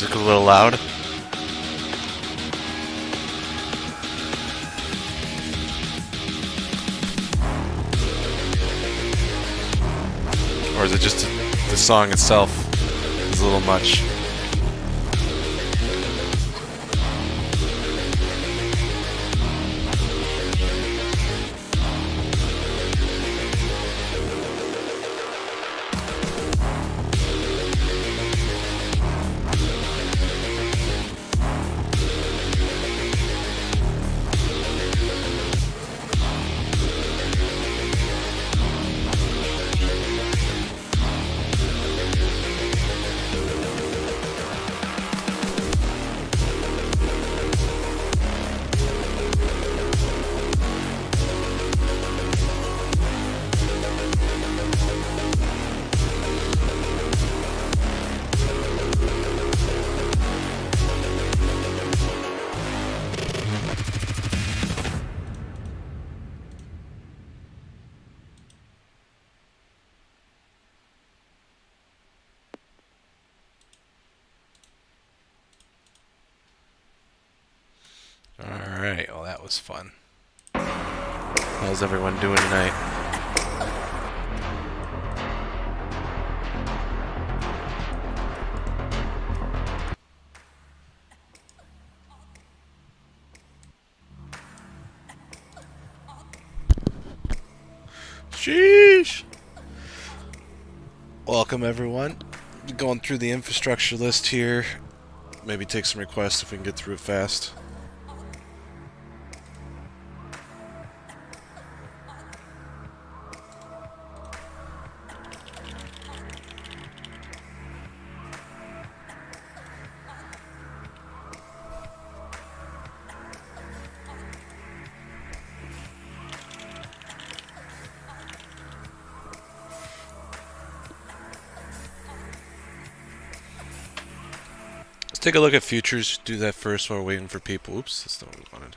music a little loud? Or is it just the song itself is a little much? Alright, well that was fun. How's everyone doing tonight? Sheesh! Welcome everyone. Going through the infrastructure list here. Maybe take some requests if we can get through it fast. Let's take a look at futures. Do that first while we're waiting for people. Oops, that's not what we wanted.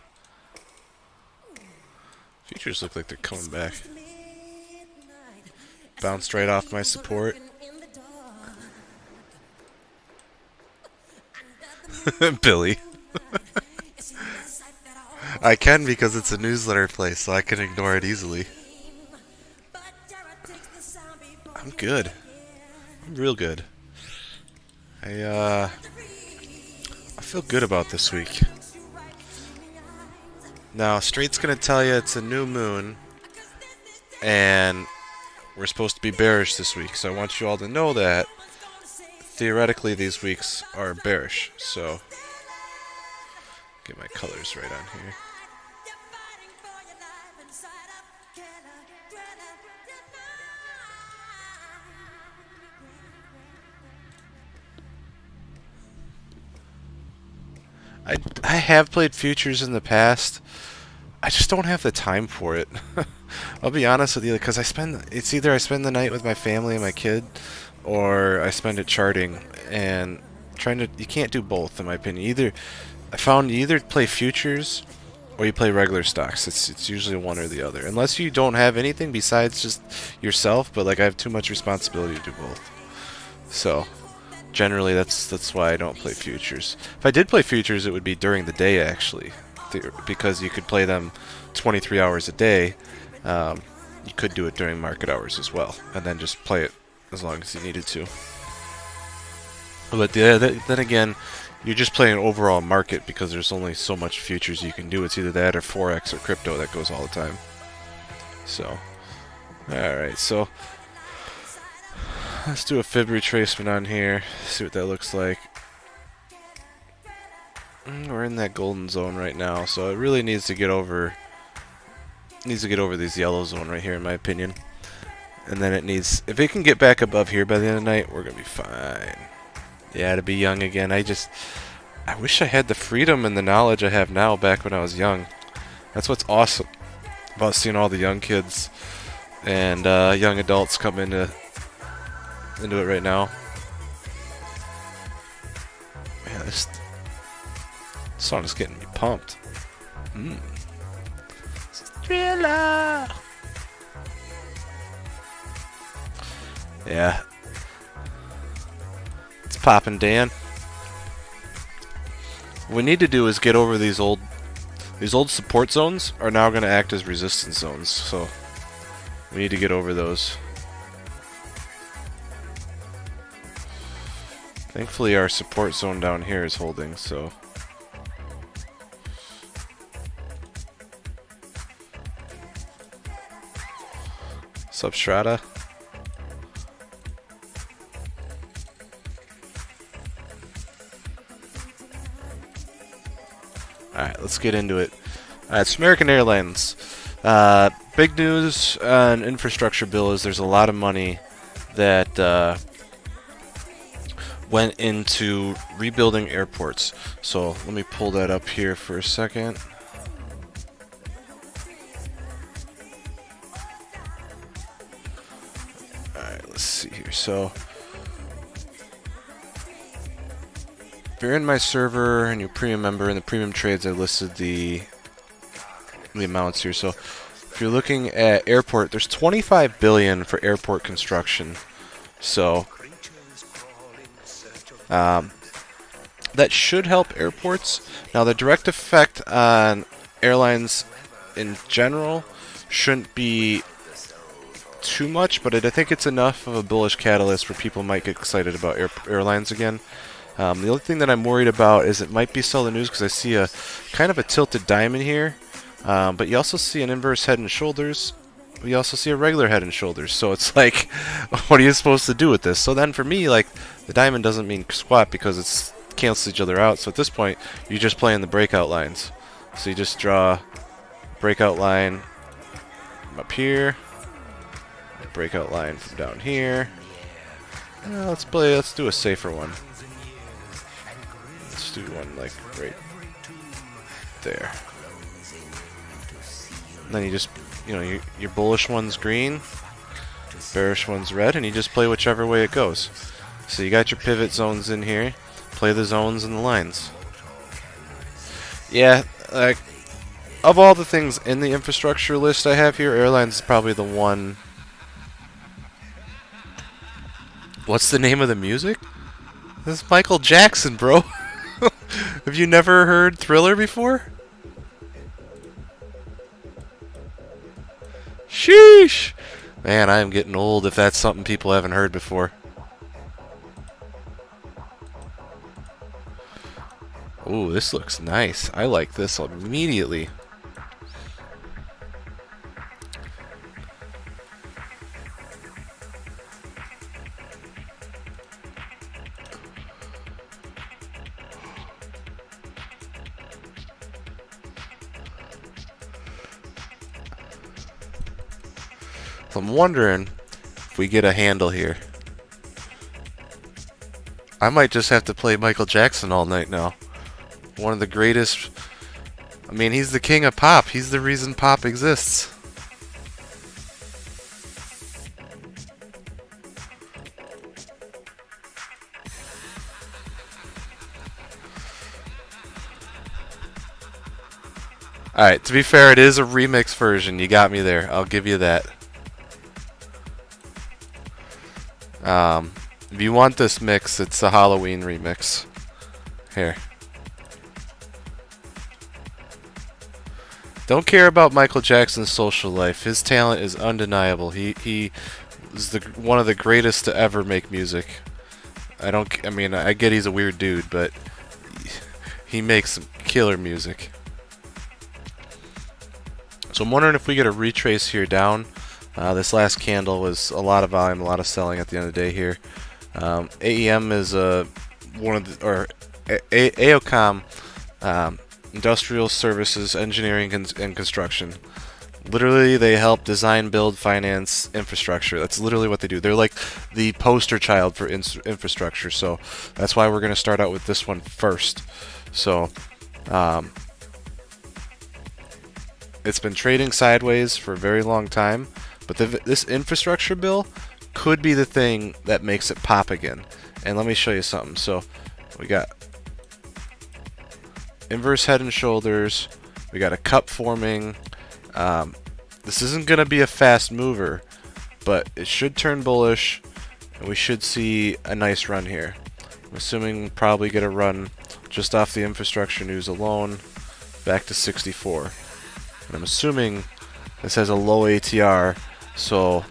Futures look like they're coming back. Bounced right off my support. Billy. I can because it's a newsletter place, so I can ignore it easily. I'm good. I'm real good. I feel good about this week. Now, Straight's gonna tell you it's a new moon, and we're supposed to be bearish this week, so I want you all to know that theoretically these weeks are bearish, so get my colors right on here. I have played futures in the past. I just don't have the time for it. I'll be honest with you, because it's either I spend the night with my family and my kid, or I spend it charting and you can't do both in my opinion. I found you either play futures or you play regular stocks. It's usually one or the other, unless you don't have anything besides just yourself. But like I have too much responsibility to do both, so generally that's why I don't play futures. If I did play futures, it would be during the day actually, because you could play them 23 hours a day. You could do it during market hours as well, and then just play it as long as you needed to. But then again, you're just playing overall market because there's only so much futures you can do. It's either that or Forex or crypto that goes all the time. So, alright, so let's do a fib retracement on here, see what that looks like. We're in that golden zone right now, so it really needs to get over this yellow zone right here in my opinion. And then if it can get back above here by the end of the night, we're gonna be fine. Yeah, to be young again. I wish I had the freedom and the knowledge I have now back when I was young. That's what's awesome about seeing all the young kids and young adults come into it right now. Man, this song is getting me pumped. Thriller. Yeah. It's poppin', Dan. What we need to do is get over these old support zones are now going to act as resistance zones. So we need to get over those. Thankfully our support zone down here is holding, so Substrata. Alright, let's get into it. It's American Airlines. Big news on infrastructure bill is there's a lot of money that went into rebuilding airports. So let me pull that up here for a second. Alright, let's see here. So if you're in my server and you're a premium member, in the premium trades I listed the amounts here. So if you're looking at airport, there's 25 billion for airport construction. So that should help airports. Now the direct effect on airlines in general shouldn't be too much, but I think it's enough of a bullish catalyst where people might get excited about airlines again. The only thing that I'm worried about is it might be sell the news because I see a kind of a tilted diamond here, but you also see an inverse head and shoulders. We also see a regular head and shoulders, so it's like, what are you supposed to do with this? So then for me, like, the diamond doesn't mean squat because it's cancels each other out. So at this point, you just play in the breakout lines. So you just draw breakout line from up here, breakout line from down here. Let's do a safer one. Let's do one like right there. And then you just, you know, your bullish one's green, bearish one's red, and you just play whichever way it goes. So you got your pivot zones in here. Play the zones and the lines. Yeah, like, of all the things in the infrastructure list I have here, Airlines is probably the one. What's the name of the music? This is Michael Jackson, bro. Have you never heard Thriller before? Sheesh! Man, I am getting old if that's something people haven't heard before. Ooh, this looks nice. I like this immediately. So I'm wondering if we get a handle here. I might just have to play Michael Jackson all night now. One of the greatest. I mean, he's the king of pop. He's the reason pop exists. Alright, to be fair, it is a remix version. You got me there. I'll give you that. If you want this mix, it's a Halloween remix. Here. Don't care about Michael Jackson's social life. His talent is undeniable. He is one of the greatest to ever make music. I mean, I get he's a weird dude, but he makes some killer music. So I'm wondering if we get a retrace here down. This last candle was a lot of volume, a lot of selling at the end of the day here. AEM is one of the, or AOCOM, Industrial Services, Engineering and Construction. Literally, they help design, build, finance infrastructure. That's literally what they do. They're like the poster child for infrastructure. So that's why we're going to start out with this one first. So it's been trading sideways for a very long time, but this infrastructure bill could be the thing that makes it pop again. And let me show you something. So we got inverse head and shoulders. We got a cup forming. This isn't going to be a fast mover, but it should turn bullish, and we should see a nice run here. I'm assuming we'll probably get a run just off the infrastructure news alone, back to 64. And I'm assuming this has a low ATR, so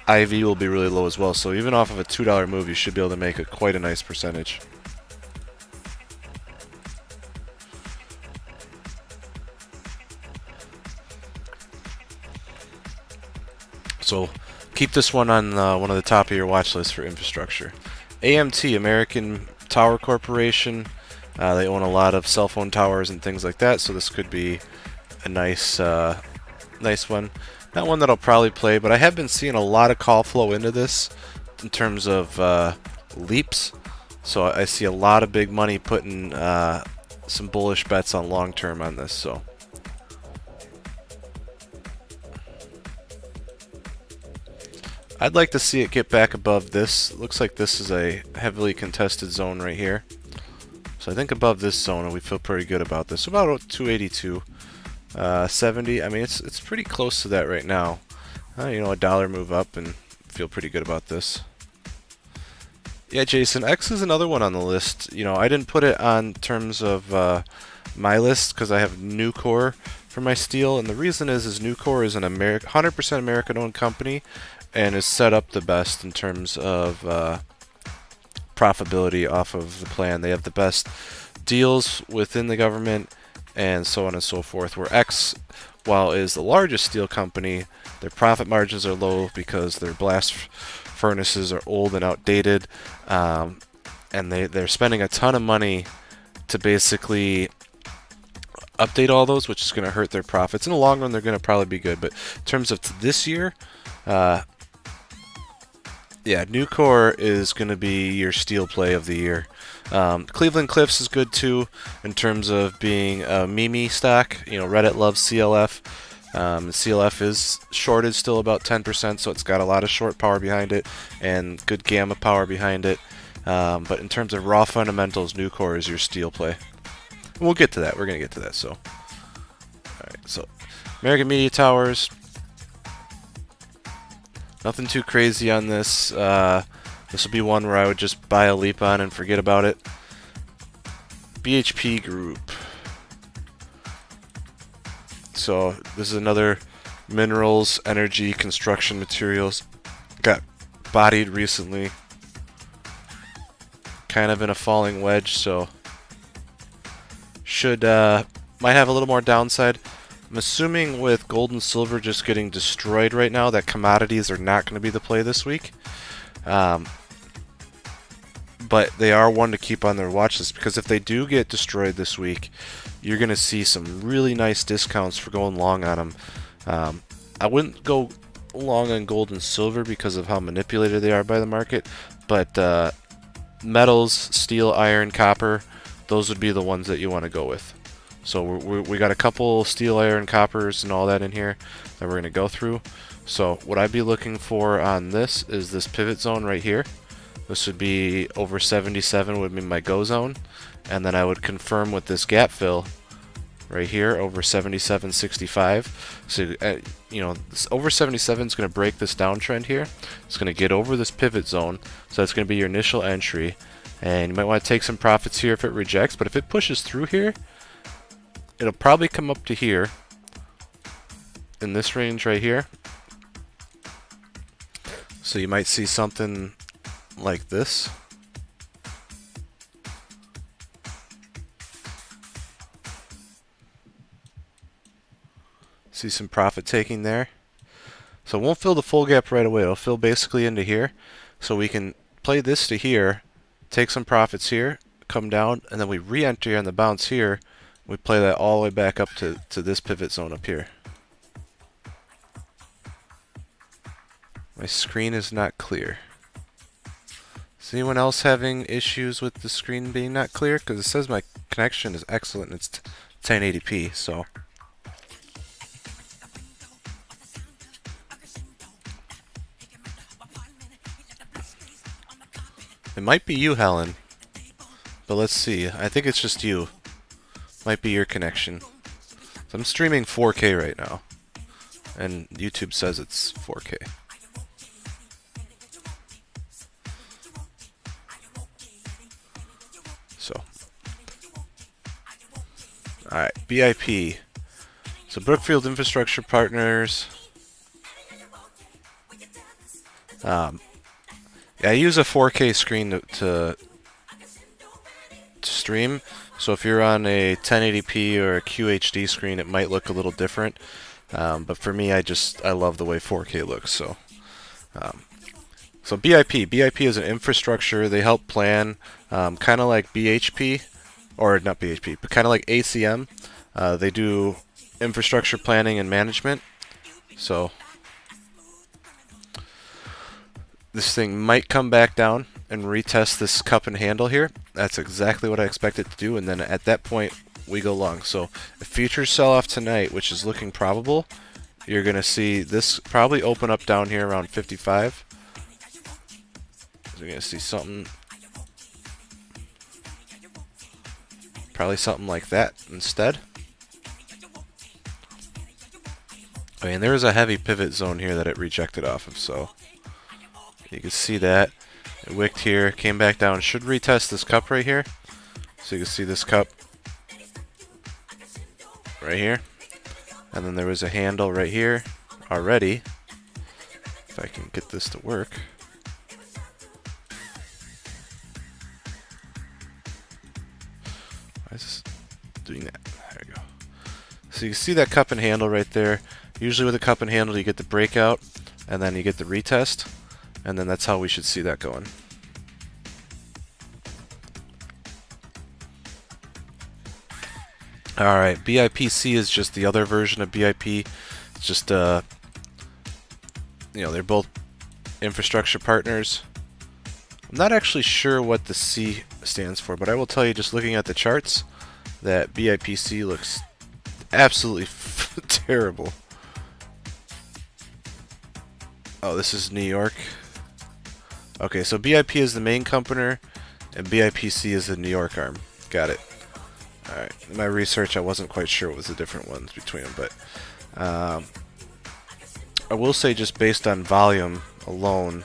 IV will be really low as well. So even off of a $2 move, you should be able to make quite a nice percentage. So keep this one on one of the top of your watch list for infrastructure. AMT, American Tower Corporation. They own a lot of cell phone towers and things like that, so this could be a nice one. Not one that I'll probably play, but I have been seeing a lot of call flow into this in terms of leaps. So I see a lot of big money putting some bullish bets on long term on this. So I'd like to see it get back above this. Looks like this is a heavily contested zone right here. So I think above this zone, we feel pretty good about this. So about 282, 70. I mean, it's pretty close to that right now. You know, a dollar move up and feel pretty good about this. Yeah, Jason, X is another one on the list. You know, I didn't put it on terms of my list because I have Nucor for my steel, and the reason is Nucor is an 100% American-owned company and is set up the best in terms of profitability off of the plan. They have the best deals within the government and so on and so forth, where X, while is the largest steel company, their profit margins are low because their blast furnaces are old and outdated, and they're spending a ton of money to basically update all those, which is going to hurt their profits. In the long run, they're going to probably be good, but in terms of this year, yeah, Nucor is going to be your steel play of the year. Cleveland Cliffs is good too in terms of being a meme stock. You know, Reddit loves CLF. CLF is shorted still about 10%, so it's got a lot of short power behind it and good gamma power behind it. But in terms of raw fundamentals, Nucor is your steel play. And we'll get to that. We're going to get to that. So, all right. So, American Media Towers. Nothing too crazy on this. This will be one where I would just buy a leap on and forget about it. BHP Group. So this is another minerals, energy, construction materials. Got bodied recently. Kind of in a falling wedge, so should might have a little more downside. I'm assuming with gold and silver just getting destroyed right now that commodities are not going to be the play this week. But they are one to keep on their watch list, because if they do get destroyed this week, you're going to see some really nice discounts for going long on them. I wouldn't go long on gold and silver because of how manipulated they are by the market, but metals, steel, iron, copper, those would be the ones that you want to go with. So we got a couple steel, iron, coppers, and all that in here that we're going to go through. So what I'd be looking for on this is this pivot zone right here. This would be over 77 would be my go zone, and then I would confirm with this gap fill right here over 77.65. So you know, this over 77 is going to break this downtrend here. It's going to get over this pivot zone, so that's going to be your initial entry, and you might want to take some profits here if it rejects. But if it pushes through here, it'll probably come up to here in this range right here. So you might see something like this. See some profit taking there. So it won't fill the full gap right away. It'll fill basically into here. So we can play this to here, take some profits here, come down, and then we re-enter on the bounce here. We play that all the way back up to this pivot zone up here. My screen is not clear. Is anyone else having issues with the screen being not clear? Because it says my connection is excellent and it's 1080p, so. It might be you, Helen. But let's see. I think it's just you. Might be your connection. So I'm streaming 4K right now. And YouTube says it's 4K. So Alright, BIP. So Brookfield Infrastructure Partners. Yeah, I use a 4K screen to stream. So if you're on a 1080p or a QHD screen, it might look a little different. But for me, I love the way 4K looks. So BIP is an infrastructure. They help plan, kind of like BHP, or not BHP, but kind of like ACM. They do infrastructure planning and management. So this thing might come back down and retest this cup and handle here. That's exactly what I expect it to do, and then at that point we go long. So if futures sell off tonight, which is looking probable, you're going to see this probably open up down here around 55. So you're going to see something, probably something like that instead. I mean, there was a heavy pivot zone here that it rejected off of, so you can see that. It wicked here, came back down, should retest this cup right here. So you can see this cup right here. And then there was a handle right here already. If I can get this to work. Why is this doing that? There we go. So you see that cup and handle right there. Usually with a cup and handle you get the breakout and then you get the retest. And then that's how we should see that going. Alright, BIPC is just the other version of BIP. It's just, you know, they're both infrastructure partners. I'm not actually sure what the C stands for, but I will tell you just looking at the charts that BIPC looks absolutely terrible. Oh, this is New York. Okay, so BIP is the main company, and BIPC is the New York arm. Got it. Alright, in my research I wasn't quite sure what was the different ones between them, but I will say just based on volume alone,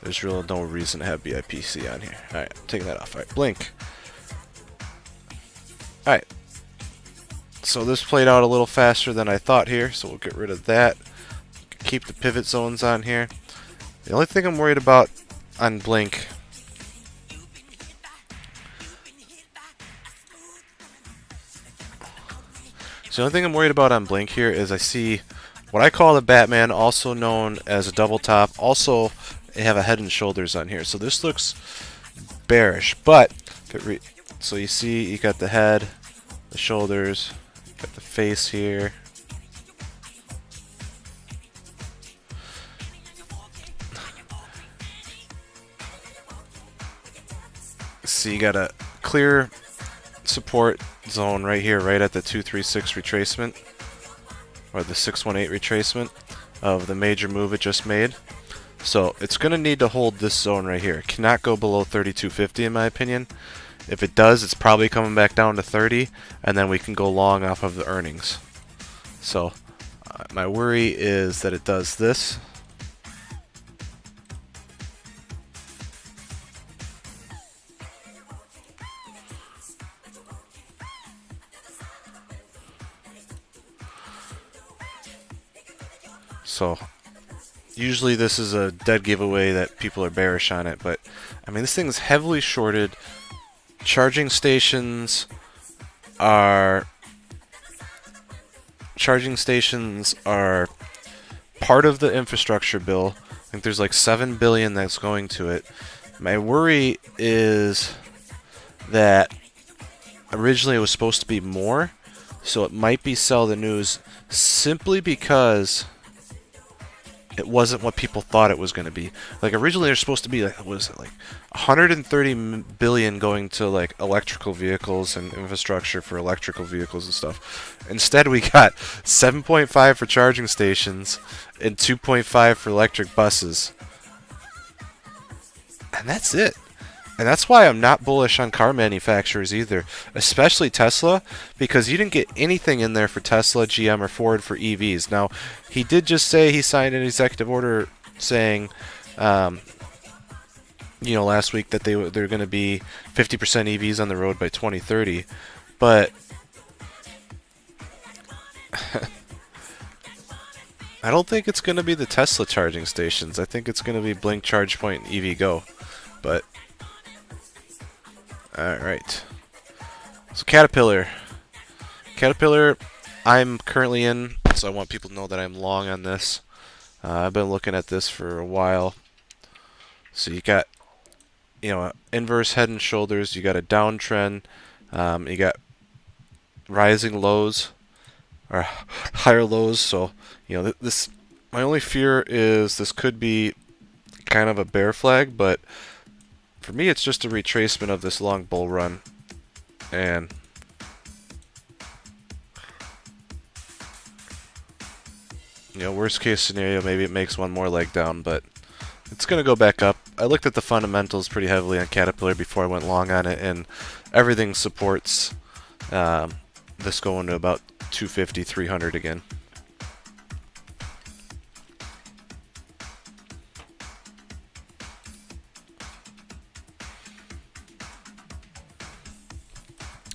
there's really no reason to have BIPC on here. Alright, I'm taking that off. Alright, blink. Alright, so this played out a little faster than I thought here, so we'll get rid of that. Keep the pivot zones on here. The only thing I'm worried about on blink here is I see what I call the Batman, also known as a double top. Also, they have a head and shoulders on here. So this looks bearish, but so you see you got the head, the shoulders, got the face here. See, you got a clear support zone right here, right at the 236 retracement, or the 618 retracement of the major move it just made. So it's going to need to hold this zone right here. It cannot go below 3250 in my opinion. If it does, it's probably coming back down to 30, and then we can go long off of the earnings. So my worry is that it does this. So usually this is a dead giveaway that people are bearish on it, but I mean this thing is heavily shorted. Charging stations are part of the infrastructure bill. I think there's like $7 billion that's going to it. My worry is that originally it was supposed to be more, so it might be sell the news simply because it wasn't what people thought it was going to be. Like originally there's supposed to be like, what was it, like 130 billion going to like electrical vehicles and infrastructure for electrical vehicles and stuff. Instead we got 7.5 for charging stations and 2.5 for electric buses. And that's it. And that's why I'm not bullish on car manufacturers either, especially Tesla, because you didn't get anything in there for Tesla, GM, or Ford for EVs. Now, he did just say he signed an executive order saying, you know, last week that they're going to be 50% EVs on the road by 2030. But I don't think it's going to be the Tesla charging stations. I think it's going to be Blink Charge Point and EVgo. But, alright. So Caterpillar. Caterpillar, I'm currently in, so I want people to know that I'm long on this. I've been looking at this for a while. So you got, inverse head and shoulders. You got a downtrend. You got rising lows or higher lows. So this. My only fear is this could be kind of a bear flag, but for me, it's just a retracement of this long bull run, and worst case scenario, maybe it makes one more leg down, but it's going to go back up. I looked at the fundamentals pretty heavily on Caterpillar before I went long on it, and everything supports this going to about 250, 300 again.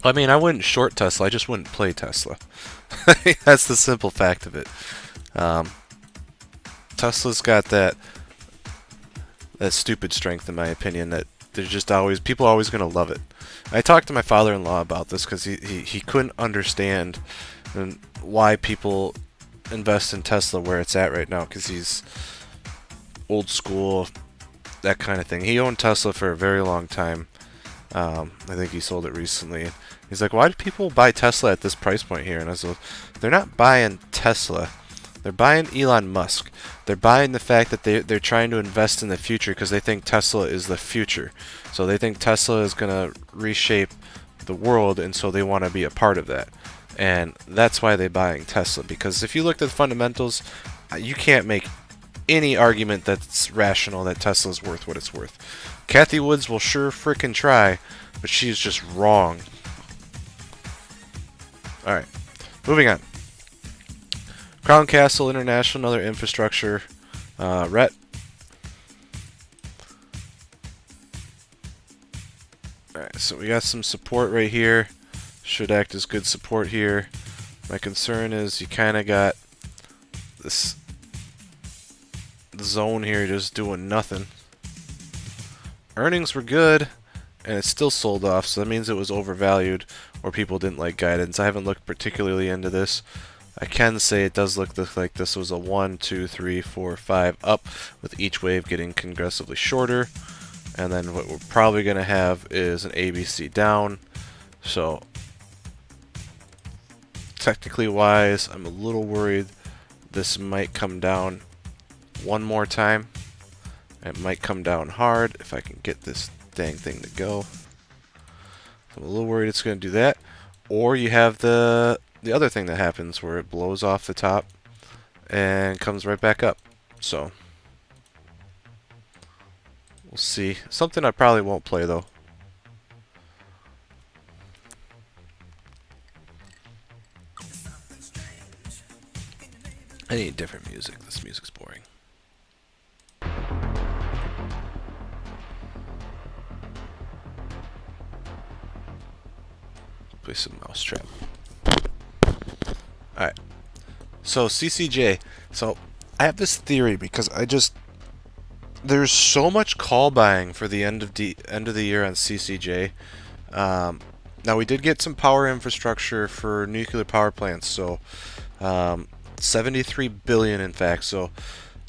I mean, I wouldn't short Tesla, I just wouldn't play Tesla. That's the simple fact of it. Tesla's got that stupid strength, in my opinion, that there's just always people are always going to love it. I talked to my father-in-law about this because he couldn't understand why people invest in Tesla where it's at right now, because he's old school, that kind of thing. He owned Tesla for a very long time. I think he sold it recently. He's like, why do people buy Tesla at this price point here? And I was like, they're not buying Tesla. They're buying Elon Musk. They're buying the fact that they're trying to invest in the future because they think Tesla is the future. So they think Tesla is going to reshape the world, and so they want to be a part of that. And that's why they're buying Tesla, because if you look at the fundamentals, you can't make any argument that's rational that Tesla's worth what it's worth. Kathy Woods will sure frickin' try, but she's just wrong. Alright, moving on. Crown Castle International, another infrastructure RET. Alright, so we got some support right here. Should act as good support here. My concern is you kind of got this zone here just doing nothing. Earnings were good, and it still sold off, so that means it was overvalued or people didn't like guidance. I haven't looked particularly into this. I can say it does look like this was a 1, 2, 3, 4, 5 up, with each wave getting progressively shorter. And then what we're probably going to have is an ABC down. So technically wise, I'm a little worried this might come down one more time. It might come down hard if I can get this dang thing to go. I'm a little worried it's going to do that. Or you have the other thing that happens where it blows off the top and comes right back up. So we'll see. Something I probably won't play though. I need different music. This music's boring. Play some Mousetrap. Alright. So CCJ. So I have this theory because there's so much call buying for the end of the year on CCJ. Now we did get some power infrastructure for nuclear power plants, so 73 billion in fact. So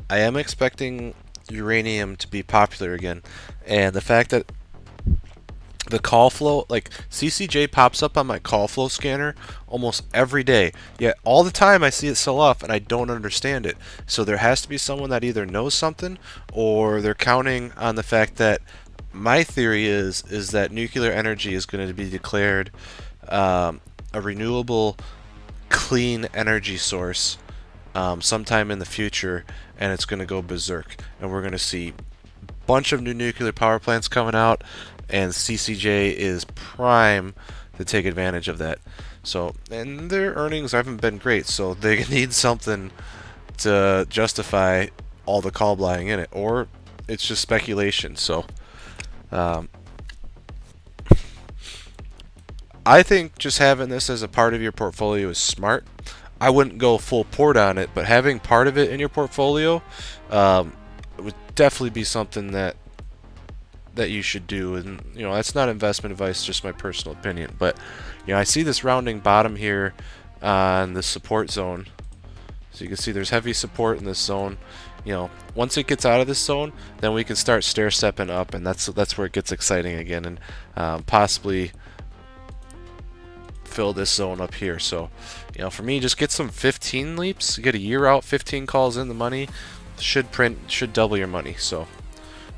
I am expecting uranium to be popular again, and the fact that the call flow, like CCJ pops up on my call flow scanner almost every day, yet all the time I see it sell off and I don't understand it. So there has to be someone that either knows something, or they're counting on the fact that my theory is that nuclear energy is going to be declared a renewable clean energy source sometime in the future, and it's going to go berserk, and we're going to see a bunch of new nuclear power plants coming out, and CCJ is prime to take advantage of that. So, and their earnings haven't been great, so they need something to justify all the call buying in it, or it's just speculation. So I think just having this as a part of your portfolio is smart. I wouldn't go full port on it, but having part of it in your portfolio would definitely be something that you should do. And you know, that's not investment advice, just my personal opinion. But you know, I see this rounding bottom here on the support zone. So you can see there's heavy support in this zone. You know, once it gets out of this zone, then we can start stair-stepping up, and that's where it gets exciting again, and possibly fill this zone up here. So, you know, for me, just get some 15 leaps, get a year out, 15 calls in the money, should double your money. So, all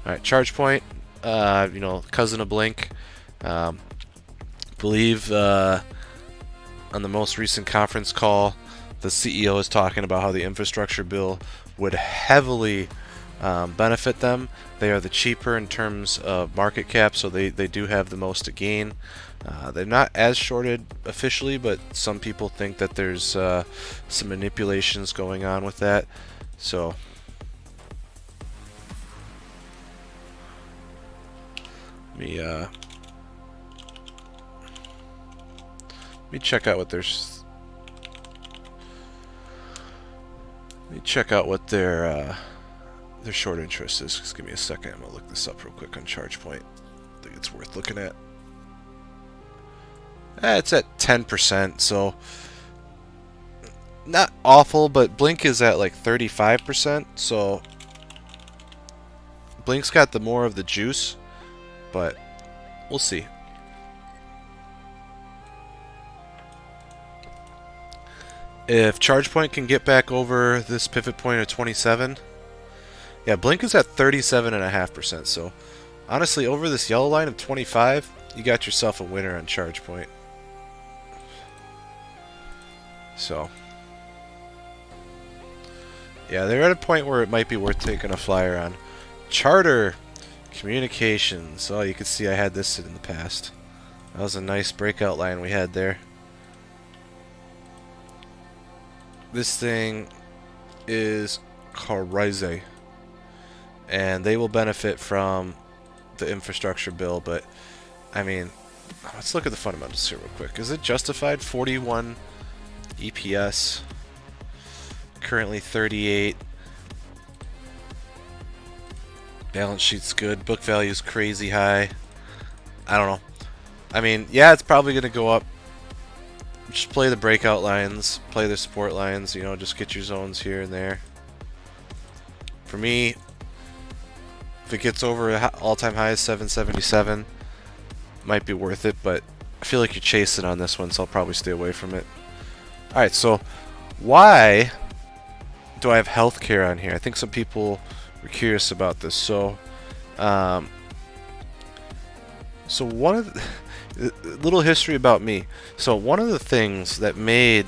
right, charge point, you know, cousin of Blink. Believe on the most recent conference call, the CEO is talking about how the infrastructure bill would heavily benefit them. They are the cheaper in terms of market cap, so they do have the most to gain. They're not as shorted officially, but some people think that there's some manipulations going on with that. So let me check out what there's. Let me check out what their short interest is. Just give me a second. I'm gonna look this up real quick on ChargePoint. I think it's worth looking at. It's at 10%, so not awful, but Blink is at like 35%, so Blink's got the more of the juice, but we'll see. If ChargePoint can get back over this pivot point of 27, yeah, Blink is at 37.5%. So honestly, over this yellow line of 25, you got yourself a winner on ChargePoint. So yeah, they're at a point where it might be worth taking a flyer on. Charter Communications. Oh, you can see I had this in the past. That was a nice breakout line we had there. This thing is crazy, and they will benefit from the infrastructure bill, but I mean, let's look at the fundamentals here real quick. Is it justified? 41 EPS, currently 38. Balance sheet's good. Book value's crazy high. I don't know. I mean, yeah, it's probably going to go up. Just play the breakout lines, play the support lines, you know, just get your zones here and there. For me, if it gets over all-time high 777, might be worth it, but I feel like you're chasing on this one, so I'll probably stay away from it. Alright, so why do I have healthcare on here? I think some people were curious about this. So, one of the little history about me. So one of the things that made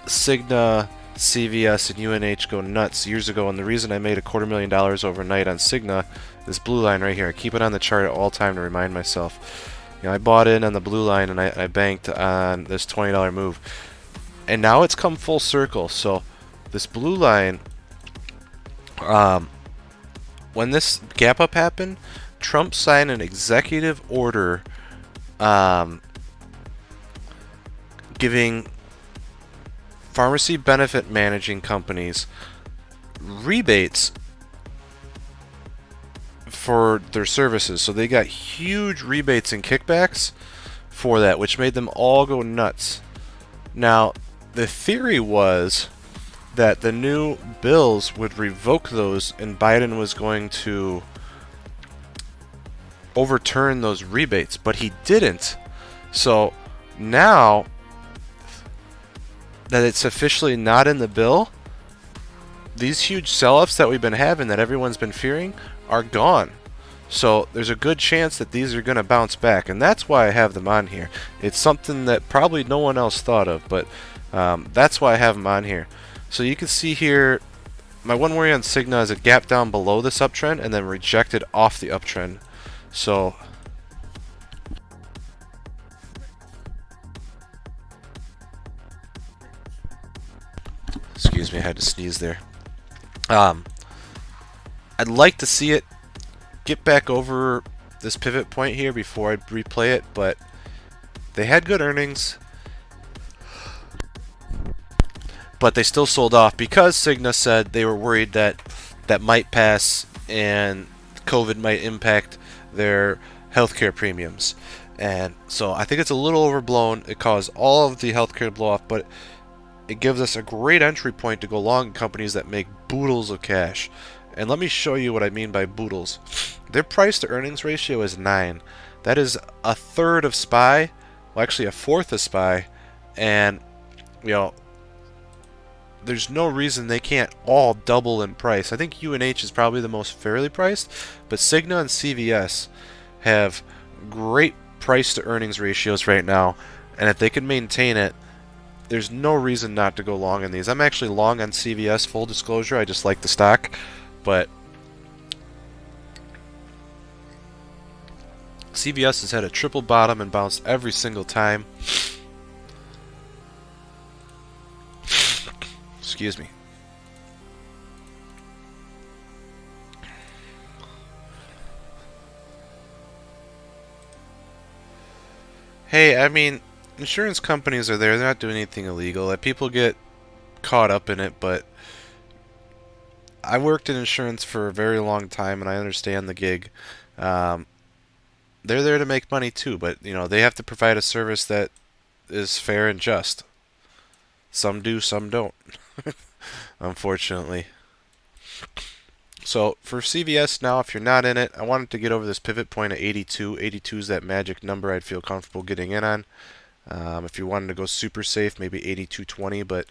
Cigna, CVS, and UNH go nuts years ago, and the reason I made $250,000 overnight on Cigna, this blue line right here. I keep it on the chart at all time to remind myself. You know, I bought in on the blue line and I banked on this $20 move, and now it's come full circle. So this blue line, when this gap up happened, Trump signed an executive order giving pharmacy benefit managing companies rebates for their services. So they got huge rebates and kickbacks for that, which made them all go nuts. Now, the theory was that the new bills would revoke those, and Biden was going to overturn those rebates, but he didn't. So now that it's officially not in the bill, these huge sell-offs that we've been having, that everyone's been fearing, are gone. So there's a good chance that these are going to bounce back, and that's why I have them on here. It's something that probably no one else thought of, but that's why I have them on here. So you can see here, my one worry on Cigna is it gapped down below this uptrend and then rejected off the uptrend. So excuse me, I had to sneeze there. I'd like to see it get back over this pivot point here before I replay it, but they had good earnings. but they still sold off because Cigna said they were worried that that might pass and COVID might impact their healthcare premiums. And so I think it's a little overblown. It caused all of the healthcare to blow off, but it gives us a great entry point to go long in companies that make boodles of cash. And let me show you what I mean by boodles. Their price to earnings ratio is 9. That is a third of SPY, well actually a fourth of SPY, and you know, there's no reason they can't all double in price. I think UNH is probably the most fairly priced, but Cigna and CVS have great price to earnings ratios right now, and if they can maintain it, there's no reason not to go long in these. I'm actually long on CVS, full disclosure. I just like the stock, but CVS has had a triple bottom and bounced every single time. Excuse me. Hey, I mean, insurance companies are there. They're not doing anything illegal. People get caught up in it, but I worked in insurance for a very long time, and I understand the gig. Um, they're there to make money too, but you know they have to provide a service that is fair and just. Some do, some don't. Unfortunately. So for CVS now, if you're not in it, I wanted to get over this pivot point at 82. 82 is that magic number I'd feel comfortable getting in on. If you wanted to go super safe, maybe 82.20. But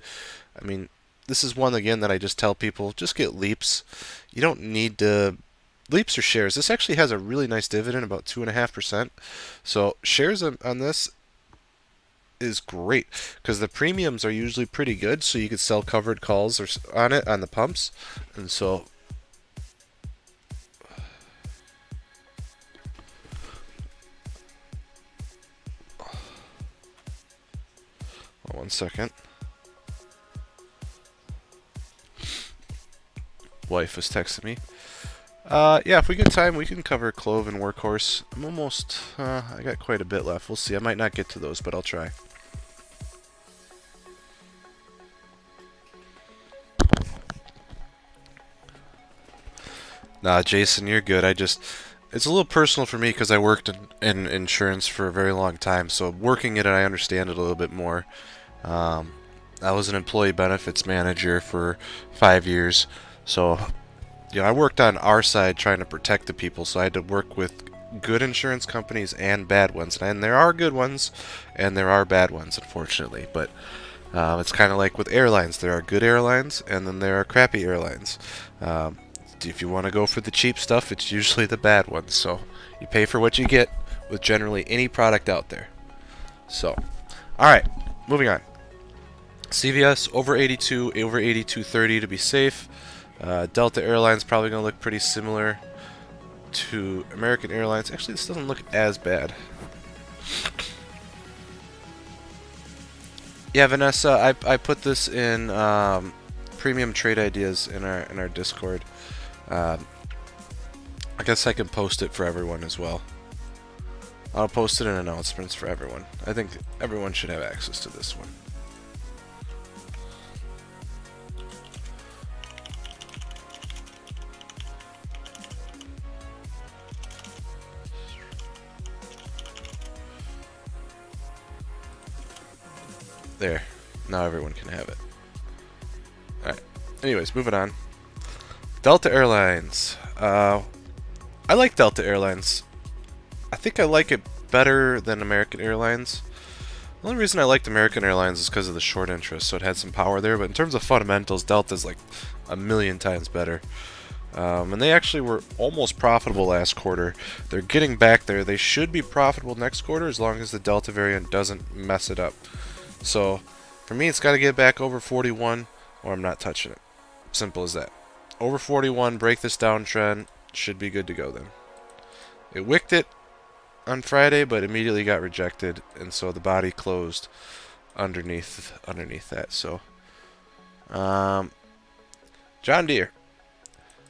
I mean, this is one again that I just tell people just get leaps. You don't need to leaps or shares. This actually has a really nice dividend, about 2.5%. So shares on this is great because the premiums are usually pretty good, so you could sell covered calls or on it on the pumps, and so one second. Wife was texting me. Yeah, if we get time, we can cover Clove and Workhorse. I'm almost, I got quite a bit left. We'll see. I might not get to those, but I'll try. Nah, Jason, you're good. It's a little personal for me because I worked in insurance for a very long time, so working it, I understand it a little bit more. I was an employee benefits manager for 5 years, so you know, I worked on our side trying to protect the people, so I had to work with good insurance companies and bad ones. And there are good ones, and there are bad ones, unfortunately. But it's kind of like with airlines. There are good airlines, and then there are crappy airlines. If you want to go for the cheap stuff, it's usually the bad ones. So you pay for what you get with generally any product out there. So, alright, moving on. CVS over 82, over 82.30 to be safe. Delta Airlines probably going to look pretty similar to American Airlines. Actually, this doesn't look as bad. Yeah, Vanessa, I put this in premium trade ideas in our Discord. I guess I can post it for everyone as well. I'll post it in announcements for everyone. I think everyone should have access to this one. There. Now everyone can have it. Alright. Anyways, moving on. Delta Airlines. I like Delta Airlines. I think I like it better than American Airlines. The only reason I liked American Airlines is because of the short interest, so it had some power there. But in terms of fundamentals, Delta's like a million times better. And they actually were almost profitable last quarter. They're getting back there. They should be profitable next quarter as long as the Delta variant doesn't mess it up. So, for me, it's got to get back over 41, or I'm not touching it. Simple as that. Over 41, break this downtrend, should be good to go then. It wicked it on Friday, but immediately got rejected, and so the body closed underneath that. So, John Deere.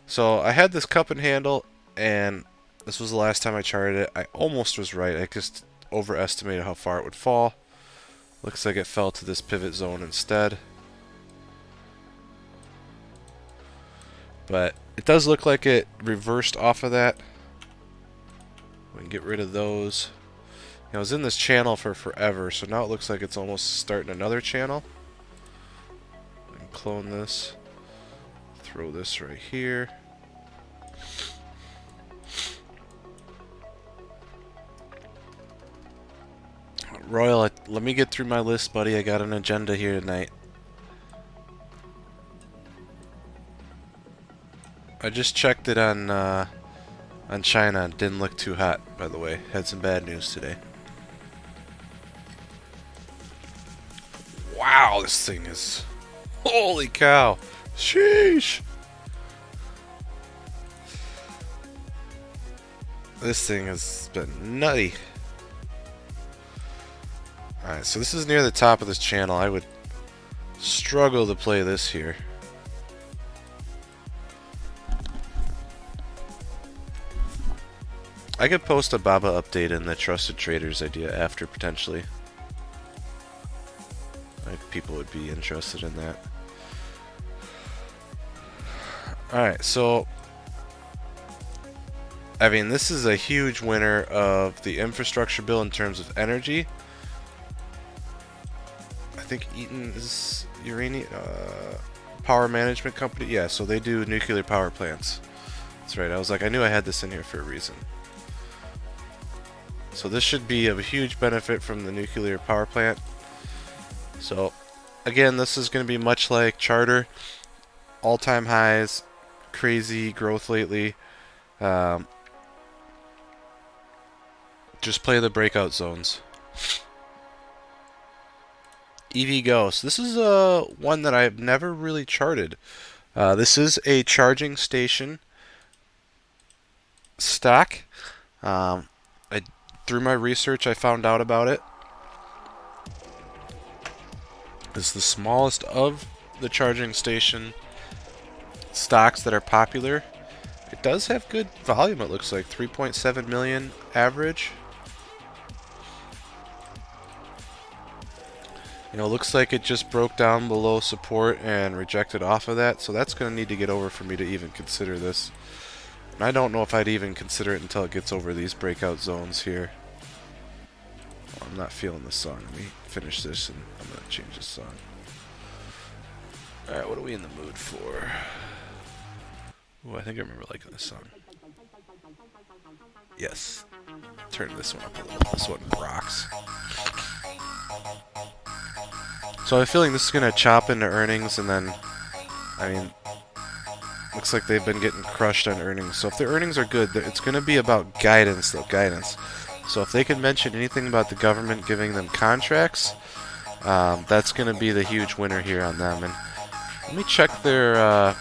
So, I had this cup and handle, and this was the last time I charted it. I almost was right. I just overestimated how far it would fall. Looks like it fell to this pivot zone instead. But it does look like it reversed off of that. We can get rid of those. You know, I was in this channel for forever, so now it looks like it's almost starting another channel. I can clone this. Throw this right here. Royal, let me get through my list, buddy. I got an agenda here tonight. I just checked it on China. It didn't look too hot, by the way. Had some bad news today. Wow, this thing is... Holy cow. Sheesh. This thing has been nutty. Alright, so this is near the top of this channel. I would struggle to play this here. I could post a Baba update in the Trusted Traders idea after, potentially. If people would be interested in that. Alright, so... I mean, this is a huge winner of the infrastructure bill in terms of energy. I think Eaton is uranium power management company. Yeah, so they do nuclear power plants. That's right. I was like, I knew I had this in here for a reason. So this should be of a huge benefit from the nuclear power plant. So again, this is going to be much like Charter. All-time highs, crazy growth lately. Just play the breakout zones. EV Go. So this is one that I've never really charted. This is a charging station stock. Through my research, I found out about it. It's the smallest of the charging station stocks that are popular. It does have good volume, it looks like. 3.7 million average. You know, looks like it just broke down below support and rejected off of that, so that's going to need to get over for me to even consider this. And I don't know if I'd even consider it until it gets over these breakout zones here. I'm not feeling the song. Let me finish this and I'm going to change the song. Alright, what are we in the mood for? Ooh, I think I remember liking this song. Yes. Turn this one up a little. This one rocks. So I have a feeling this is going to chop into earnings and then, I mean, looks like they've been getting crushed on earnings. So if their earnings are good, it's going to be about guidance, though, guidance. So if they can mention anything about the government giving them contracts, that's going to be the huge winner here on them. And let me check their,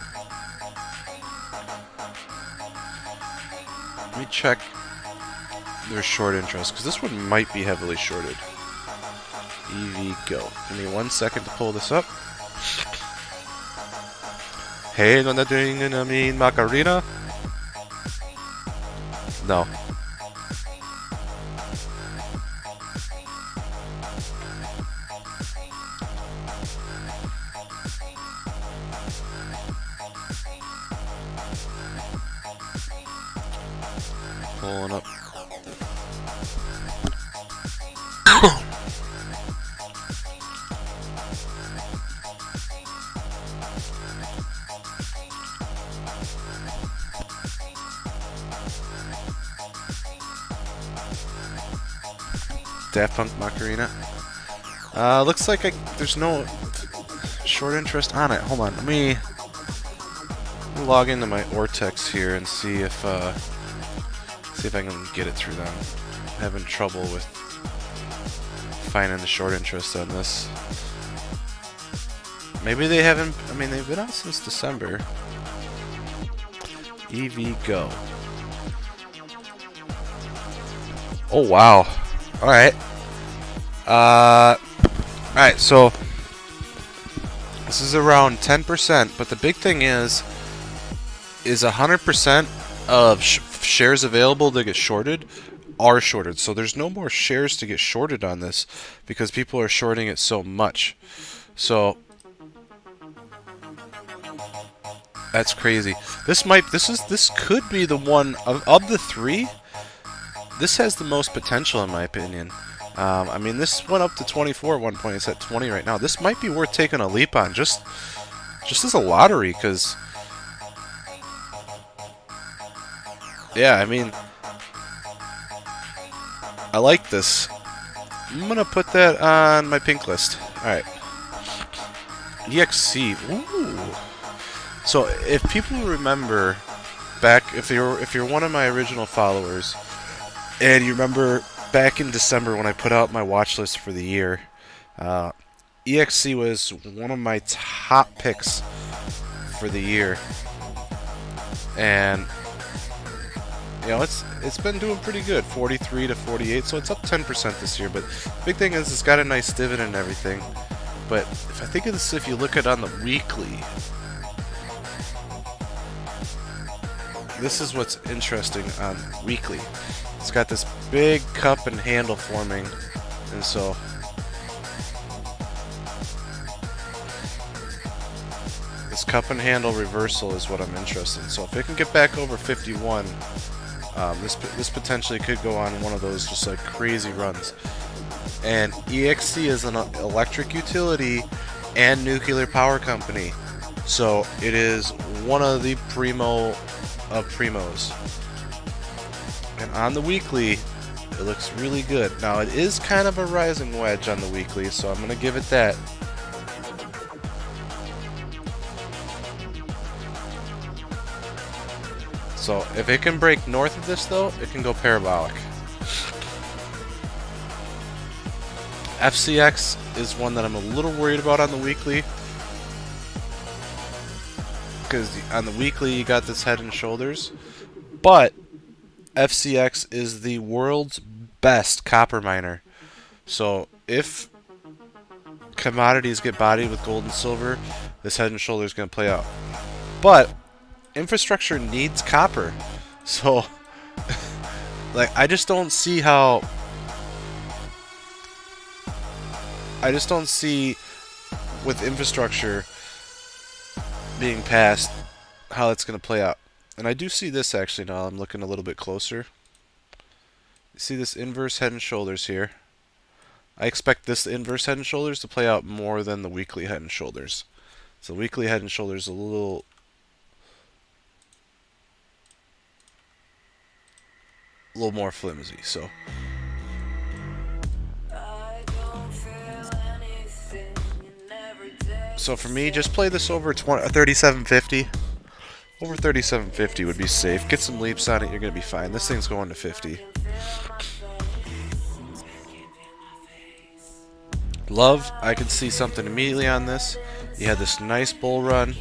short interest, because this one might be heavily shorted. EV Go. Give me 1 second to pull this up. Hey, no, nothing in Macarena? No. Pulling up. Daft Punk Macarena. Looks like there's no short interest on it. Hold on, let me log into my Ortex here and see if I can get it through them. I'm having trouble with finding the short interest on this. Maybe they haven't. I mean, they've been out since December. EV Go. Oh wow. Alright. Alright, so this is around 10%, but the big thing is 100% of shares available to get shorted are shorted. So there's no more shares to get shorted on this because people are shorting it so much. So That's crazy. This could be the one of the three. This has the most potential in my opinion. I mean, this went up to 24 at one point. It's at 20 right now. This might be worth taking a leap on, just as a lottery, because yeah, I mean, I like this. I'm gonna put that on my pink list. All right, EXC. Ooh. So if people remember back, if you're one of my original followers, and you remember back in December when I put out my watch list for the year, EXC was one of my top picks for the year, and you know it's been doing pretty good, 43 to 48, so it's up 10% this year. But the big thing is it's got a nice dividend and everything. But if I think of this, if you look at it on the weekly, this is what's interesting on weekly. It's got this big cup and handle forming, and so this cup and handle reversal is what I'm interested in. So if it can get back over 51, this potentially could go on one of those just like crazy runs. And EXC is an electric utility and nuclear power company, so it is one of the primo of primos. And on the weekly, it looks really good. Now it is kind of a rising wedge on the weekly, so I'm going to give it that. So if it can break north of this though, it can go parabolic. FCX is one that I'm a little worried about on the weekly, because on the weekly you got this head and shoulders, but FCX is the world's best copper miner. So if commodities get bodied with gold and silver, this head and shoulders is going to play out. But infrastructure needs copper, so like I just don't see with infrastructure being passed how it's going to play out. And I do see this actually now. I'm looking a little bit closer. You see this inverse head and shoulders here. I expect this inverse head and shoulders to play out more than the weekly head and shoulders. So the weekly head and shoulders is a little more flimsy. So for me, just play this over 3750. Over 3750 would be safe. Get some leaps on it, you're going to be fine. This thing's going to 50. Love, I can see something immediately on this. You had this nice bull run.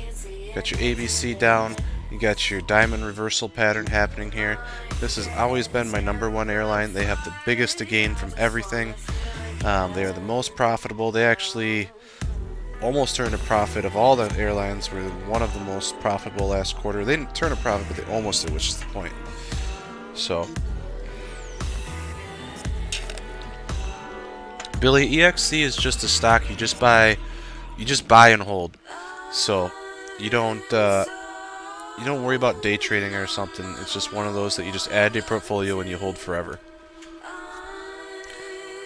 Got your ABC down. You got your diamond reversal pattern happening here. This has always been my #1 airline. They have the biggest to gain from everything. They are the most profitable. They actually almost turned a profit of all the airlines. Were one of the most profitable last quarter. They didn't turn a profit, but they almost did, which is the point. So, Billy, EXC is just a stock you just buy and hold. So you don't worry about day trading or something. It's just one of those that you just add to your portfolio and you hold forever.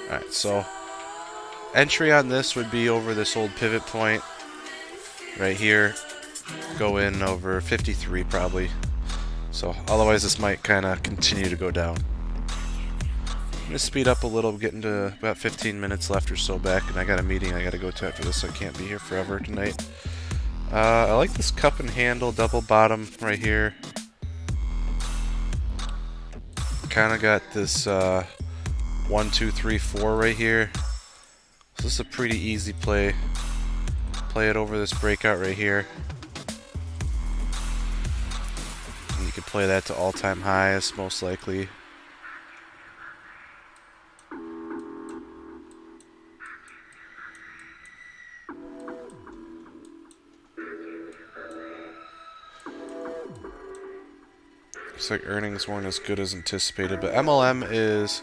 All right, so entry on this would be over this old pivot point right here. Go in over 53 probably. So otherwise this might kind of continue to go down. I'm going to speed up a little, getting to about 15 minutes left or so back, and I got a meeting I got to go to after this, so I can't be here forever tonight. I like this cup and handle double bottom right here. Kind of got this 1, 2, 3, 4 right here. So this is a pretty easy play. Play it over this breakout right here. And you can play that to all-time highs, most likely. Looks like earnings weren't as good as anticipated, but MLM is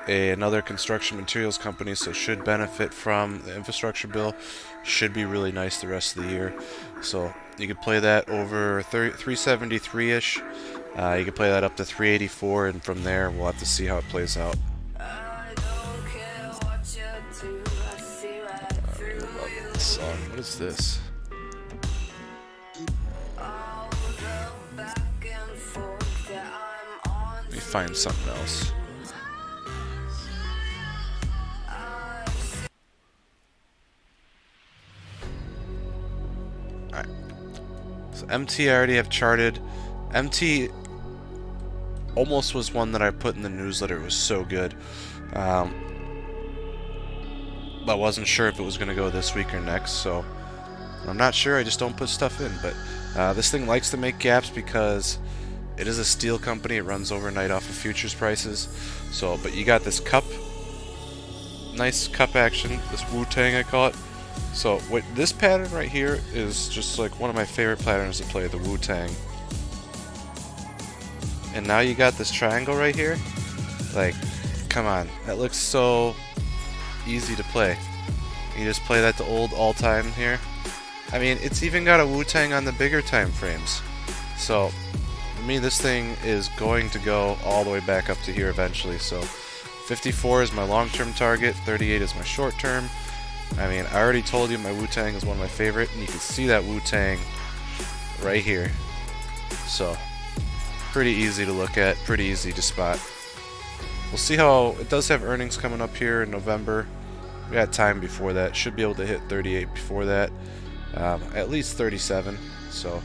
another construction materials company, so should benefit from the infrastructure bill. Should be really nice the rest of the year. So You could play that over 373-ish. You could play that up to 384, and from there we'll have to see how it plays out. Love this song. What is this? Let me find something else. Alright. So MT I already have charted. MT almost was one that I put in the newsletter. It was so good. I wasn't sure if it was going to go this week or next, so I'm not sure. I just don't put stuff in. But this thing likes to make gaps because it is a steel company. It runs overnight off of futures prices. So, but you got this cup, nice cup action. This Wu-Tang, I call it. So, this pattern right here is just like one of my favorite patterns to play, the Wu-Tang. And now you got this triangle right here. Like, come on, that looks so easy to play. You just play that to old all-time here. I mean, it's even got a Wu-Tang on the bigger time frames. So, for me, this thing is going to go all the way back up to here eventually. So, 54 is my long-term target, 38 is my short-term. I mean, I already told you my Wu-Tang is one of my favorite, and you can see that Wu-Tang right here. So, pretty easy to look at, pretty easy to spot. We'll see how it does have earnings coming up here in November. We got time before that. Should be able to hit 38 before that. At least 37. So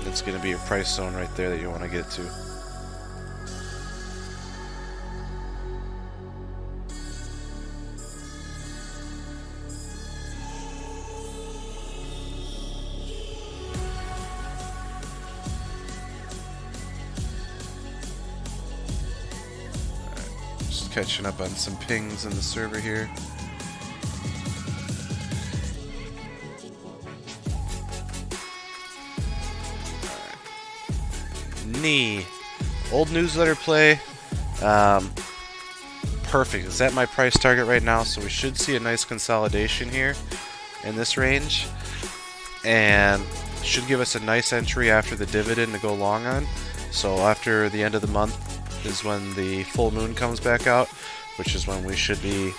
it's going to be your price zone right there that you want to get to. Catching up on some pings in the server here. Knee. Old newsletter play. Perfect. Is at my price target right now, so we should see a nice consolidation here in this range. And should give us a nice entry after the dividend to go long on. So after the end of the month is when the full moon comes back out, which is when we should be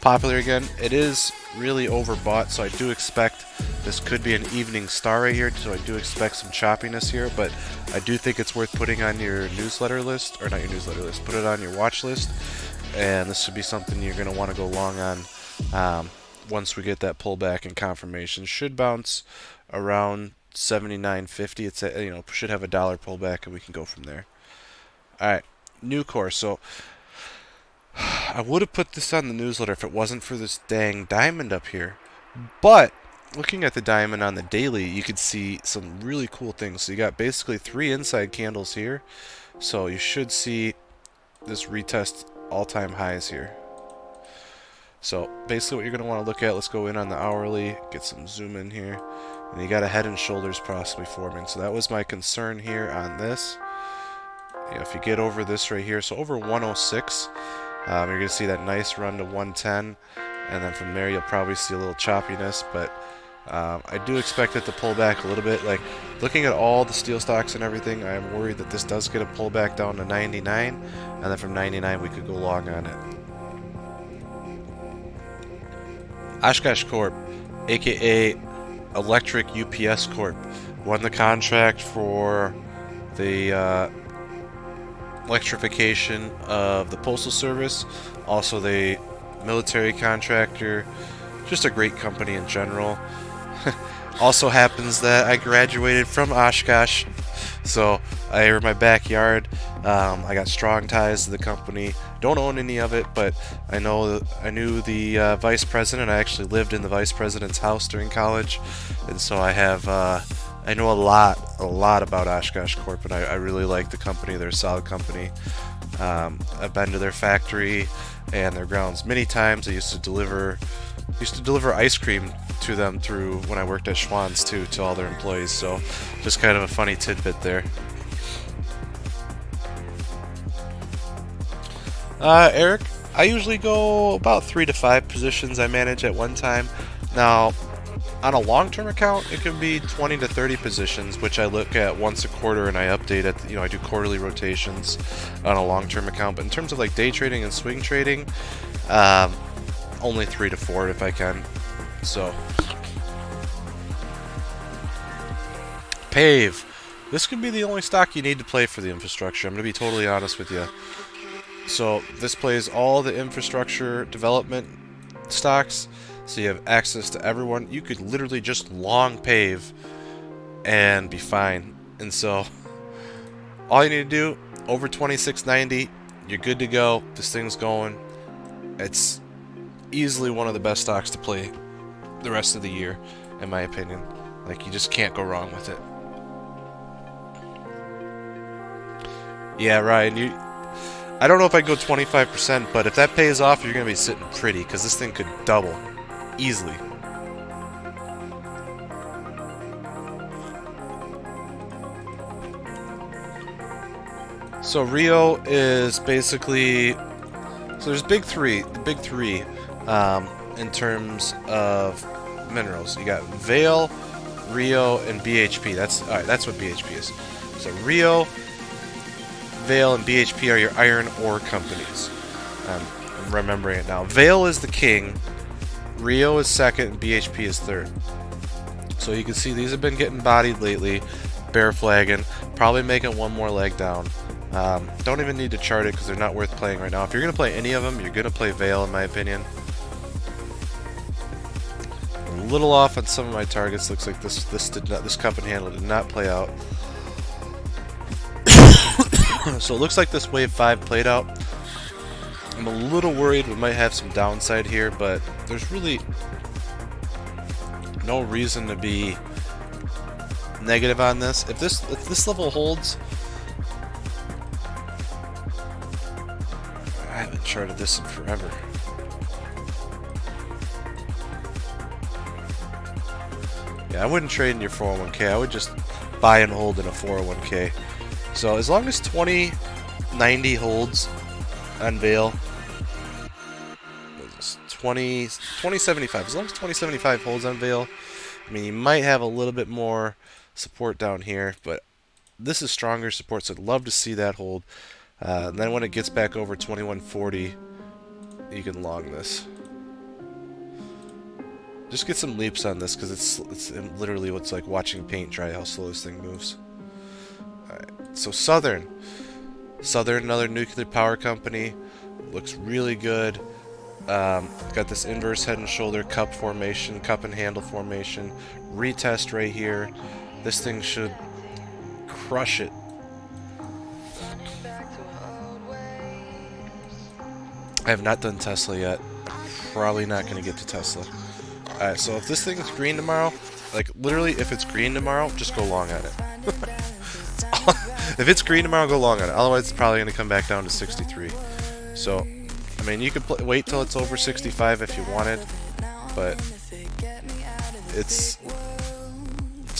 popular again. It is really overbought, so I do expect this could be an evening star right here, so I do expect some choppiness here, but I do think it's worth putting on your newsletter list, or not your newsletter list, put it on your watch list, and this should be something you're going to want to go long on once we get that pullback and confirmation. Should bounce around 79.50. It's should have a dollar pullback, and we can go from there. Alright, new course. So I would have put this on the newsletter if it wasn't for this dang diamond up here. But looking at the diamond on the daily, you could see some really cool things. So you got basically 3 inside candles here. So you should see this retest all-time highs here. So basically what you're going to want to look at, let's go in on the hourly, get some zoom in here. And you got a head and shoulders possibly forming. So that was my concern here on this. If you get over this right here, so over 106, you're going to see that nice run to 110, and then from there you'll probably see a little choppiness, but I do expect it to pull back a little bit. Like, looking at all the steel stocks and everything, I am worried that this does get a pullback down to 99, and then from 99 we could go long on it. Oshkosh Corp, aka Electric UPS Corp, won the contract for the electrification of the Postal Service, also the military contractor, just a great company in general. Also happens that I graduated from Oshkosh, so I in my backyard. I got strong ties to the company. Don't own any of it, but I knew the vice president. I actually lived in the vice president's house during college, and so I know a lot about Oshkosh Corp, and I really like the company. They're a solid company. I've been to their factory and their grounds many times. I used to deliver ice cream to them through when I worked at Schwann's too, to all their employees. So just kind of a funny tidbit there. Eric, I usually go about 3 to 5 positions I manage at one time. Now, on a long-term account, it can be 20 to 30 positions, which I look at once a quarter and I update it. I do quarterly rotations on a long-term account. But in terms of like day trading and swing trading, only 3 to 4 if I can. So, Pave. This could be the only stock you need to play for the infrastructure. I'm going to be totally honest with you. So this plays all the infrastructure development stocks. So you have access to everyone. You could literally just long Pave and be fine. And so all you need to do, over 26.90, you're good to go. This thing's going. It's easily one of the best stocks to play the rest of the year, in my opinion. Like, you just can't go wrong with it. Yeah, Ryan, I don't know if I'd go 25%, but if that pays off, you're going to be sitting pretty, because this thing could double easily. So Rio is basically, so there's the big three in terms of minerals. You got Vale, Rio, and BHP. That's what BHP is. So Rio, Vale, and BHP are your iron ore companies. I'm remembering it now. Vale is the king, Rio is second, and BHP is third. So you can see these have been getting bodied lately, bear flagging, probably making one more leg down. Don't even need to chart it because they're not worth playing right now. If you're going to play any of them, you're going to play Vale, in my opinion. I'm a little off on some of my targets. Looks like this cup and handle did not play out. So it looks like this wave 5 played out. I'm a little worried we might have some downside here, but there's really no reason to be negative on this. If this level holds, I haven't charted this in forever. Yeah, I wouldn't trade in your 401k. I would just buy and hold in a 401k. So as long as 2090 holds on Vale, 2075. As long as 2075 holds on Vale, I mean, you might have a little bit more support down here, but this is stronger support, so I'd love to see that hold. And then when it gets back over 2140, you can long this. Just get some leaps on this, because it's literally what's like watching paint dry, how slow this thing moves. Alright, so Southern, another nuclear power company, looks really good. Got this inverse head and shoulder cup formation, cup and handle formation, retest right here. This thing should crush it. I have not done Tesla yet. Probably not going to get to Tesla. Alright, so if this thing is green tomorrow, like literally if it's green tomorrow, just go long at it. If it's green tomorrow, go long on it. Otherwise, it's probably going to come back down to 63. So, I mean, you could wait till it's over 65 if you wanted, but it's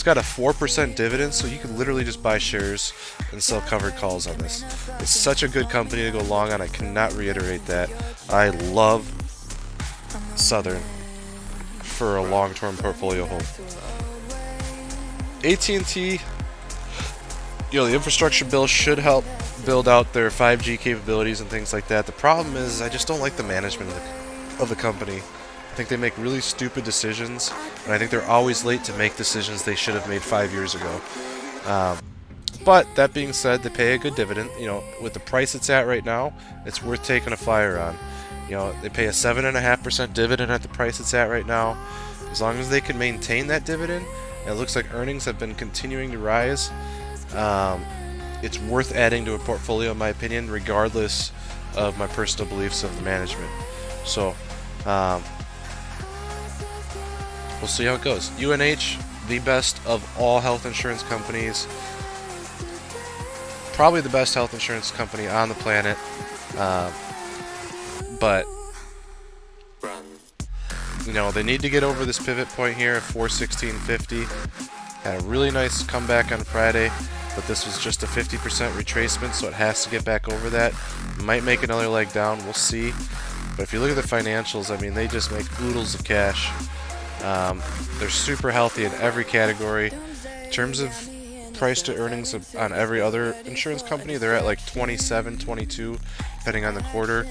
got a 4% dividend, so you can literally just buy shares and sell covered calls on this. It's such a good company to go long on. I cannot reiterate that. I love Southern for a long-term portfolio hold. AT&T, the infrastructure bill should help build out their 5G capabilities and things like that. The problem is I just don't like the management of the company. I think they make really stupid decisions, and I think they're always late to make decisions they should have made 5 years ago. But that being said, they pay a good dividend. With the price it's at right now, it's worth taking a flyer on. They pay a 7.5% dividend at the price it's at right now. As long as they can maintain that dividend, and it looks like earnings have been continuing to rise, it's worth adding to a portfolio, in my opinion, regardless of my personal beliefs of the management. So, we'll see how it goes. UNH, the best of all health insurance companies. Probably the best health insurance company on the planet. But, they need to get over this pivot point here at 416.50. Had a really nice comeback on Friday, but this was just a 50% retracement, so it has to get back over that. Might make another leg down, we'll see. But if you look at the financials, I mean, they just make oodles of cash. They're super healthy in every category. In terms of price to earnings on every other insurance company, they're at like 27, 22, depending on the quarter.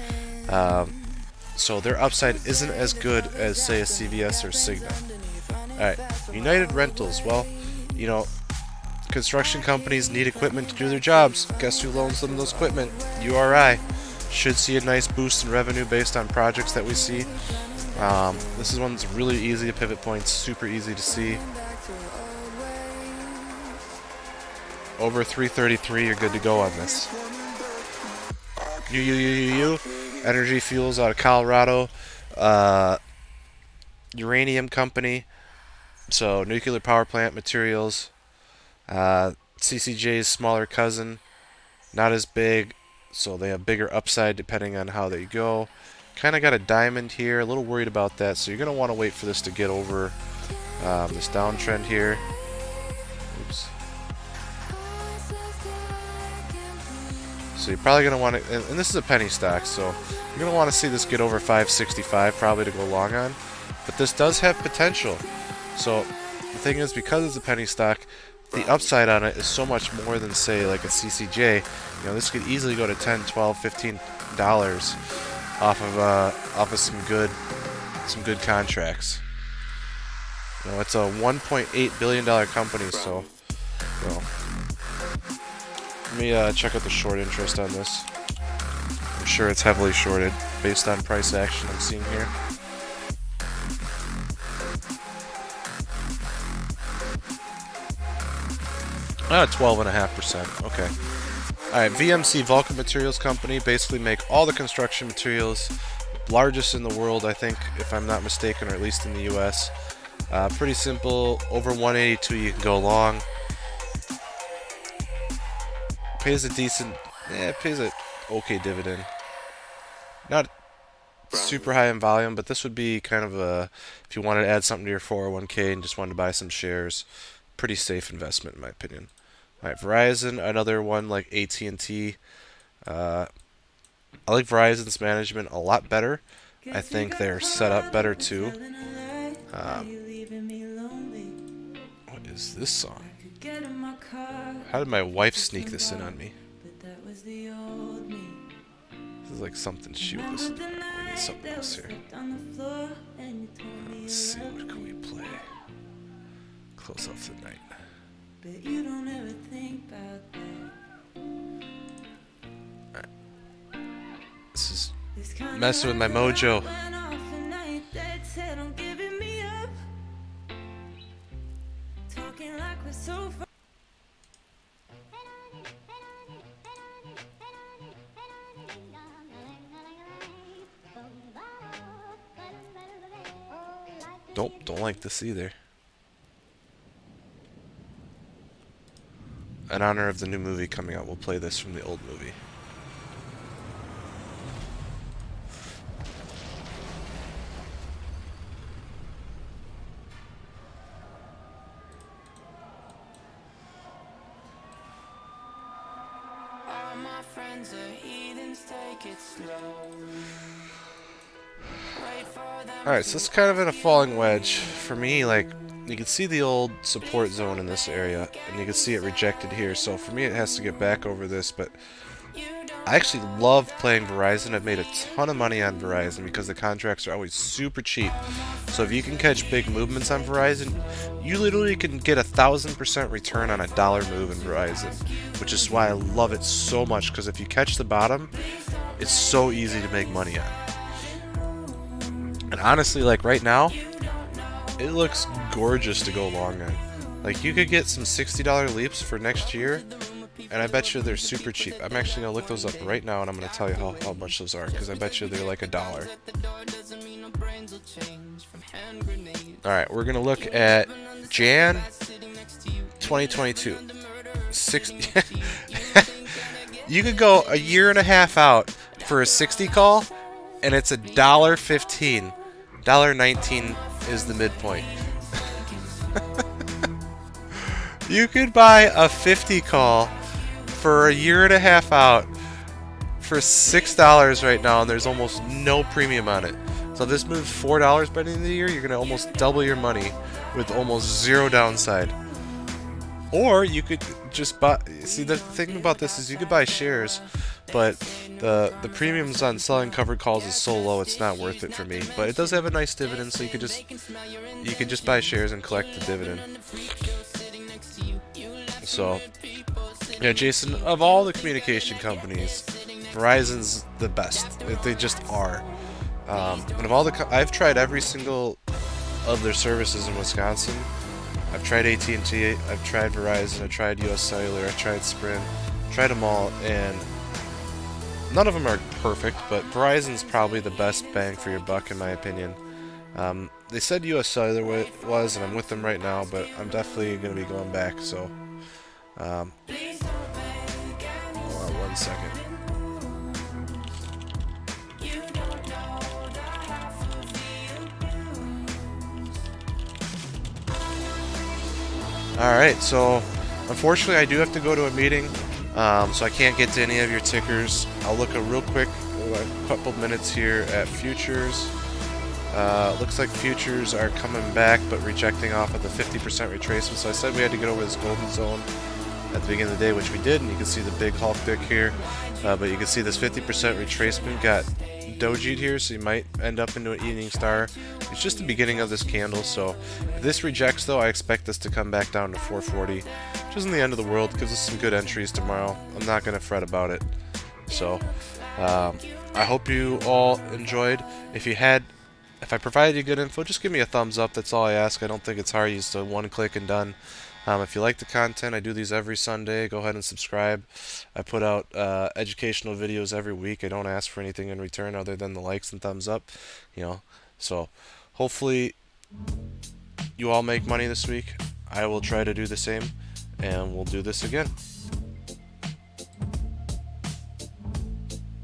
So their upside isn't as good as, say, a CVS or Cigna. Alright, United Rentals. Well, you know, construction companies need equipment to do their jobs. Guess who loans them those equipment? URI. Should see a nice boost in revenue based on projects that we see. This is one that's really easy to pivot points, super easy to see. Over 333, you're good to go on this. Energy Fuels out of Colorado. Uranium company. So nuclear power plant materials. CCJ's smaller cousin. Not as big, so they have bigger upside depending on how they go. Kind of got a diamond here, a little worried about that, so you're going to want to wait for this to get over this downtrend here. Oops. So you're probably going to want to, and this is a penny stock, so you're going to want to see this get over 565 probably to go long on. But this does have potential. So the thing is, because it's a penny stock, the upside on it is so much more than, say, like a CCJ. You know, this could easily go to $10, $12, $15 off of some good contracts. You know, it's a $1.8 billion company, so you know. Let me check out the short interest on this. I'm sure it's heavily shorted based on price action I'm seeing here. 12.5%. Okay. Alright, VMC, Vulcan Materials Company, basically make all the construction materials. Largest in the world, I think, if I'm not mistaken, or at least in the US. Pretty simple. Over 182 you can go long. Pays a decent, pays a okay dividend. Not super high in volume, but this would be kind of a, if you wanted to add something to your 401k and just wanted to buy some shares, pretty safe investment in my opinion. Alright, Verizon, another one like AT&T. I like Verizon's management a lot better. I think they're set up better too. What is this song? How did my wife sneak this in on me? This is like something she would listen to. We need something else here. Let's see, what can we play? Close off the night. But you don't ever think about that. This is messing with my mojo. Don't like this either. In honor of the new movie coming out, we'll play this from the old movie. All my friends are heathens, take it slow. Alright, so it's kind of in a falling wedge. For me, like, you can see the old support zone in this area, and you can see it rejected here. So for me, it has to get back over this, but I actually love playing Verizon. I've made a ton of money on Verizon because the contracts are always super cheap. So if you can catch big movements on Verizon, you literally can get 1,000% return on a dollar move in Verizon, which is why I love it so much, because if you catch the bottom, it's so easy to make money on. And honestly, like right now, it looks gorgeous to go long on. Like, you could get some $60 leaps for next year, and I bet you they're super cheap. I'm actually going to look those up right now, and I'm going to tell you how much those are, because I bet you they're like $1. Alright, we're going to look at Jan 2022. You could go a year and a half out for a 60 call, and it's $1.15. $1.19 is the midpoint. You could buy a 50 call for a year and a half out for $6 right now, and there's almost no premium on it. So if this moves $4 by the end of the year, you're going to almost double your money with almost zero downside. Or you could just buy. See, the thing about this is you could buy shares, but the premiums on selling covered calls is so low it's not worth it for me. But it does have a nice dividend, so you could just buy shares and collect the dividend. So yeah, Jason, of all the communication companies, Verizon's the best. They just are. And of all I've tried every single of their services in Wisconsin. I've tried AT&T, I've tried Verizon, I've tried US Cellular, I've tried Sprint, tried them all, and none of them are perfect, but Verizon's probably the best bang for your buck in my opinion. They said US Cellular was, and I'm with them right now, but I'm definitely going to be going back, so hold on 1 second. Alright, so unfortunately I do have to go to a meeting, so I can't get to any of your tickers. I'll look a real quick, a couple minutes here at futures. Looks like futures are coming back but rejecting off of the 50% retracement. So I said we had to get over this golden zone at the beginning of the day, which we did, and you can see the big Hulk dick here. But you can see this 50% retracement got dojied here, so you might end up into an evening star. It's just the beginning of this candle, so if this rejects though, I expect this to come back down to 440, which isn't the end of the world. Gives us some good entries tomorrow. I'm not going to fret about it. So I hope you all enjoyed. If I provided you good info, just give me a thumbs up. That's all I ask. I don't think it's hard. Just a one click and done. If you like the content, I do these every Sunday. Go ahead and subscribe. I put out educational videos every week. I don't ask for anything in return other than the likes and thumbs up. So hopefully you all make money this week. I will try to do the same, and we'll do this again.